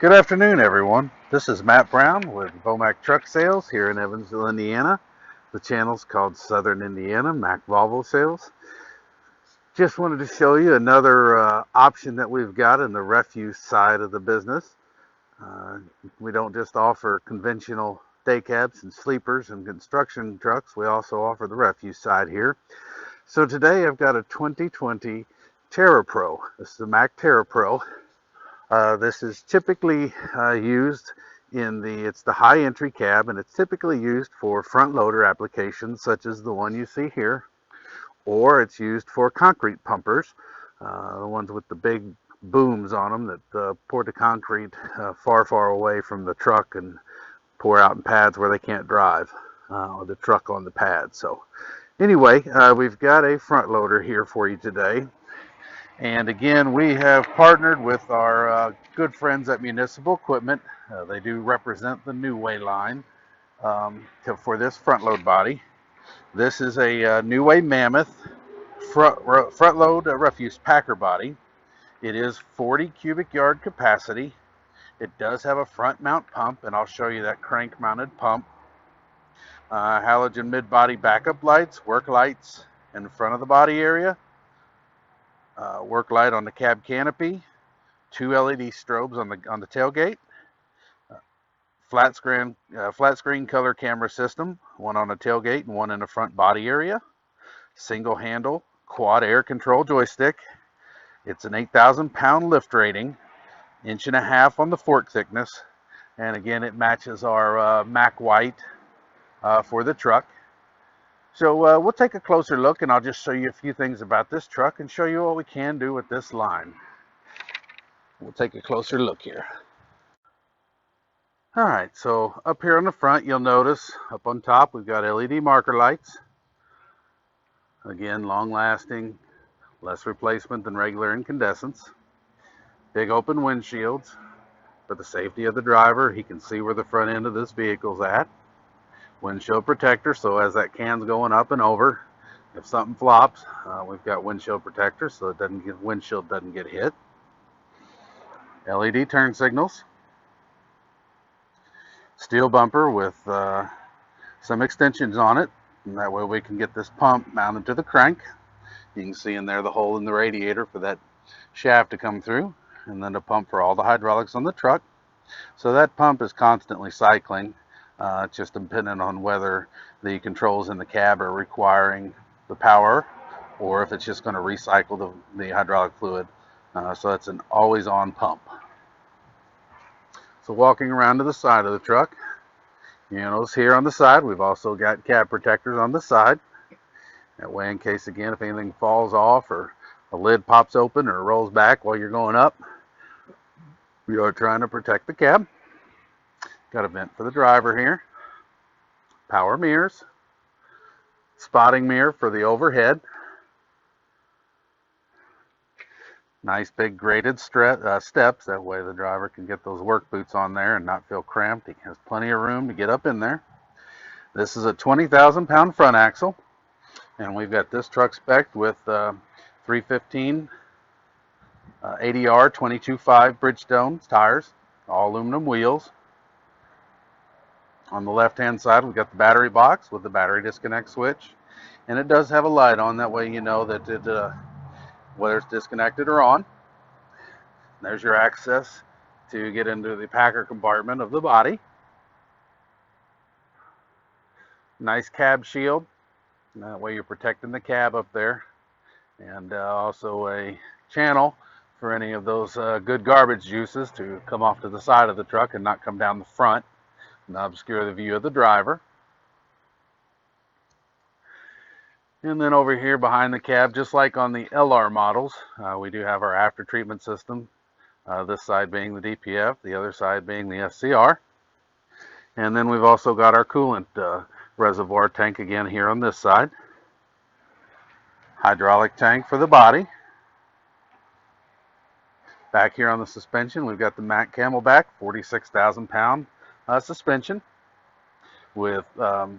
Good afternoon, everyone. This is Matt Brown with VoMac Truck Sales here in Evansville, Indiana. The channel's called Southern Indiana Mack Volvo Sales. Just wanted to show you another option that we've got in the refuse side of the business. We don't just offer conventional day cabs and sleepers and construction trucks. We also offer the refuse side here. So today I've got a 2020 Terra Pro. This is the Mack Terra Pro. This is typically used in it's the high entry cab, and it's typically used for front loader applications such as the one you see here, or it's used for concrete pumpers, the ones with the big booms on them that pour the concrete far away from the truck and pour out in pads where they can't drive with the truck on the pad. So anyway, we've got a front loader here for you today. And again, we have partnered with our good friends at Municipal Equipment. They do represent the New Way line for this front load body. This is a New Way Mammoth front load refuse packer body. It is 40 cubic yard capacity. It does have a front mount pump, and I'll show you that crank mounted pump. Halogen mid body backup lights, work lights in the front of the body area. Work light on the cab canopy, 2 LED strobes on the tailgate, flat screen color camera system, one on the tailgate and one in the front body area, single handle quad air control joystick. It's an 8,000 pound lift rating, 1.5 inches on the fork thickness, and again it matches our Mack white for the truck. So we'll take a closer look, and I'll just show you a few things about this truck and show you what we can do with this line. We'll take a closer look here. All right, so up here on the front, you'll notice up on top we've got LED marker lights. Again, long lasting, less replacement than regular incandescents. Big open windshields for the safety of the driver. He can see where the front end of this vehicle's at. Windshield protector, so as that can's going up and over, if something flops, we've got windshield protector so windshield doesn't get hit. LED turn signals. Steel bumper with some extensions on it, and that way we can get this pump mounted to the crank. You can see in there the hole in the radiator for that shaft to come through, and then a pump for all the hydraulics on the truck. So that pump is constantly cycling. Just depending on whether the controls in the cab are requiring the power or if it's just going to recycle the hydraulic fluid. So it's an always on pump. So walking around to the side of the truck, you notice here on the side we've also got cab protectors on the side. That way, in case again if anything falls off or a lid pops open or rolls back while you're going up, we are trying to protect the cab. Got a vent for the driver here, power mirrors, spotting mirror for the overhead, nice big graded steps, that way the driver can get those work boots on there and not feel cramped. He has plenty of room to get up in there. This is a 20,000 pound front axle, and we've got this truck spec'd with 315 ADR 22.5 Bridgestone tires, all aluminum wheels. On the left hand side we've got the battery box with the battery disconnect switch, and it does have a light on, that way you know that whether it's disconnected or on. There's your access to get into the packer compartment of the body. Nice cab shield, that way you're protecting the cab up there, and also a channel for any of those good garbage juices to come off to the side of the truck and not come down the front and obscure the view of the driver. And then over here behind the cab, just like on the LR models, we do have our after treatment system, this side being the DPF, the other side being the SCR. And then we've also got our coolant reservoir tank again here on this side. Hydraulic tank for the body. Back here on the suspension, we've got the Mack Camelback 46,000 pound suspension with 11R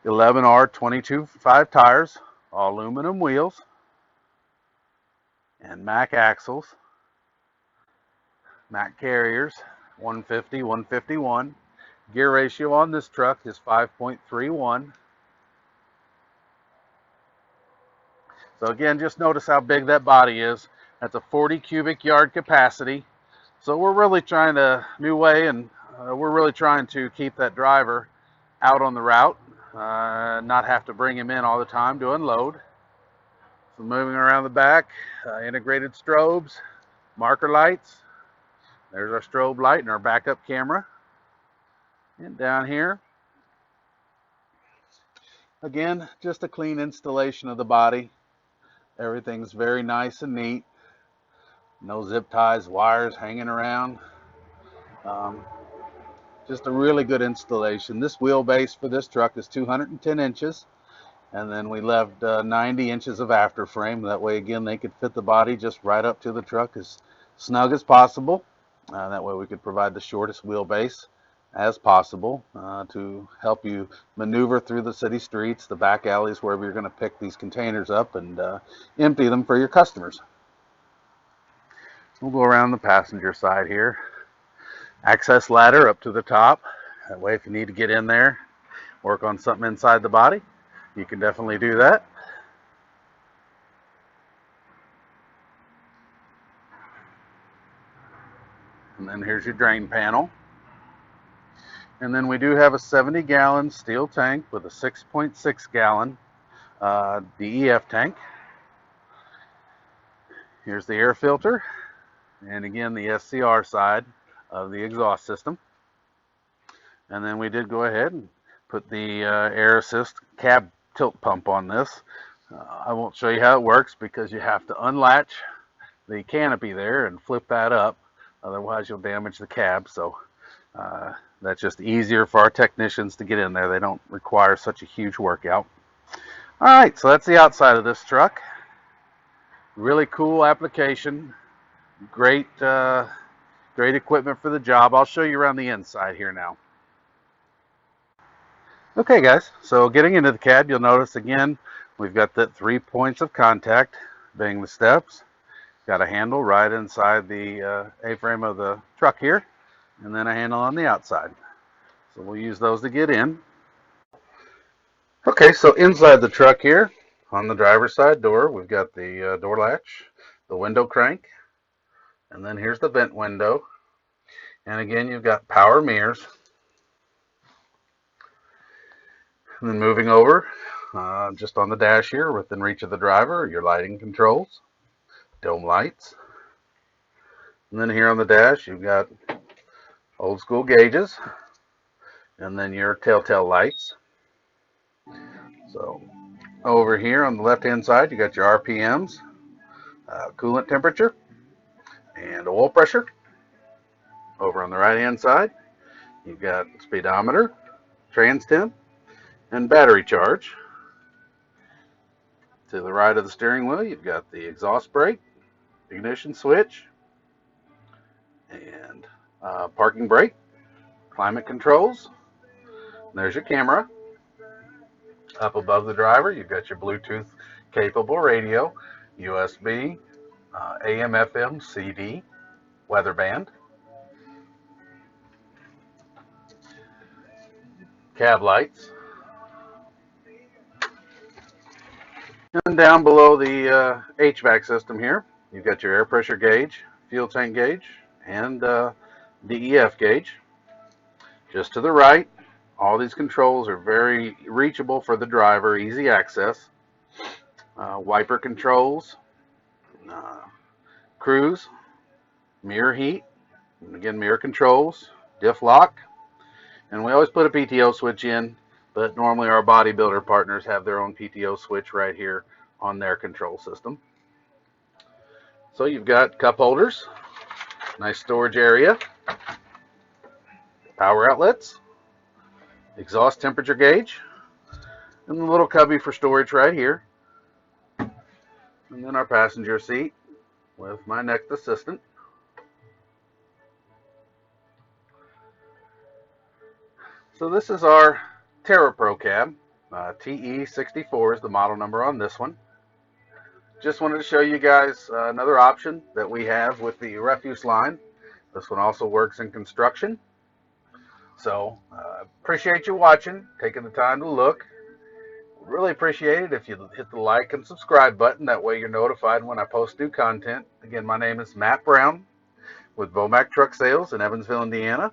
22.5 tires, all aluminum wheels, and Mack axles. Mack carriers, 150, 151. Gear ratio on this truck is 5.31. So again, just notice how big that body is. That's a 40 cubic yard capacity. So we're really trying to, new way, and we're really trying to keep that driver out on the route, not have to bring him in all the time to unload. So moving around the back, integrated strobes, marker lights. There's our strobe light and our backup camera. And down here, again, just a clean installation of the body. Everything's very nice and neat. No zip ties, wires hanging around. Just a really good installation. This wheelbase for this truck is 210 inches. And then we left 90 inches of after frame. That way, again, they could fit the body just right up to the truck as snug as possible. That way we could provide the shortest wheelbase as possible to help you maneuver through the city streets, the back alleys, wherever you're going to pick these containers up and empty them for your customers. We'll go around the passenger side here. Access ladder up to the top. That way, if you need to get in there, work on something inside the body, you can definitely do that. And then here's your drain panel. And then we do have a 70-gallon steel tank with a 6.6 gallon DEF tank. Here's the air filter. And again, the SCR side of the exhaust system. And then we did go ahead and put the air assist cab tilt pump on this. I won't show you how it works because you have to unlatch the canopy there and flip that up. Otherwise you'll damage the cab. So that's just easier for our technicians to get in there. They don't require such a huge workout. All right, so that's the outside of this truck. Really cool application. Great, great equipment for the job. I'll show you around the inside here now. Okay guys, so getting into the cab, you'll notice again, we've got the 3 points of contact being the steps. Got a handle right inside the A-frame of the truck here, and then a handle on the outside. So we'll use those to get in. Okay, so inside the truck here, on the driver's side door, we've got the door latch, the window crank, and then here's the vent window. And again, you've got power mirrors. And then moving over, just on the dash here, within reach of the driver, your lighting controls, dome lights. And then here on the dash, you've got old school gauges, and then your telltale lights. So over here on the left-hand side, you got your RPMs, coolant temperature, and oil pressure. Over on the right-hand side, you've got speedometer, trans temp, and battery charge. To the right of the steering wheel, you've got the exhaust brake, ignition switch, and parking brake, climate controls. And there's your camera. Up above the driver, you've got your Bluetooth capable radio, USB, AM, FM, CD, weather band. Cab lights. And down below the HVAC system here, you've got your air pressure gauge, fuel tank gauge, and DEF gauge. Just to the right, all these controls are very reachable for the driver, easy access. Wiper controls, cruise, mirror heat, and again mirror controls, diff lock. And we always put a PTO switch in, but normally our bodybuilder partners have their own PTO switch right here on their control system. So you've got cup holders, nice storage area, power outlets, exhaust temperature gauge, and the little cubby for storage right here. And then our passenger seat with my next assistant. So this is our Terra Pro cab. TE64 is the model number on this one. Just wanted to show you guys another option that we have with the refuse line. This one also works in construction. So appreciate you watching, taking the time to look. Really appreciate it if you hit the like and subscribe button. That way you're notified when I post new content. Again, my name is Matt Brown with VoMac Truck Sales in Evansville, Indiana.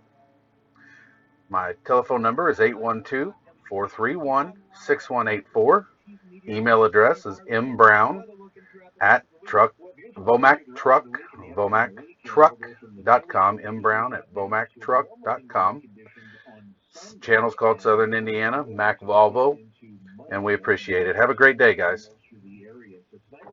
My telephone number is 812-431-6184. Email address is mbrown at VoMacTruck.com, mbrown at VoMacTruck.com. Channel's called Southern Indiana, Mac Volvo, and we appreciate it. Have a great day, guys.